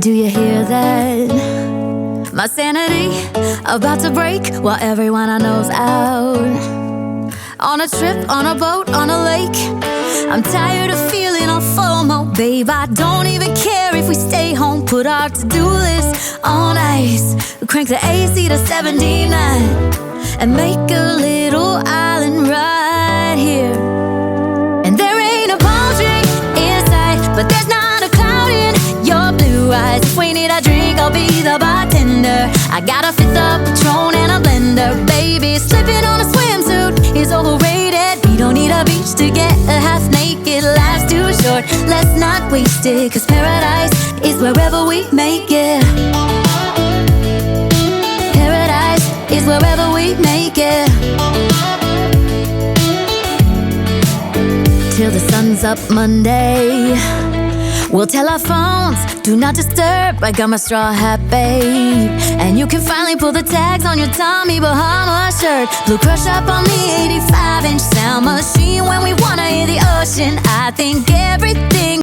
Do you hear that? My sanity about to break while everyone I know's out. On a trip, on a boat, on a lake. I'm tired of feeling all FOMO, babe. I don't even care if we stay home. Put our to-do list on ice. Crank the AC to 79 and make a little island right here. And there ain't a palm tree in sight, but there's not a cloud in your blue eyes. If we need a drink, I'll be the bartender. I got a fifth of Patron and a blender. Baby, slipping on a swimsuit is overrated. We don't need a beach to get a half naked. Life's too short, let's not waste it. Cause paradise is wherever we make it. Paradise is wherever we make it. Till the sun's up Monday, we'll tell our phones, do not disturb. I got my straw hat, babe. And you can finally pull the tags on your Tommy Bahama shirt. Blue crush up on the 85-inch sound machine. When we wanna hear the ocean, I think everything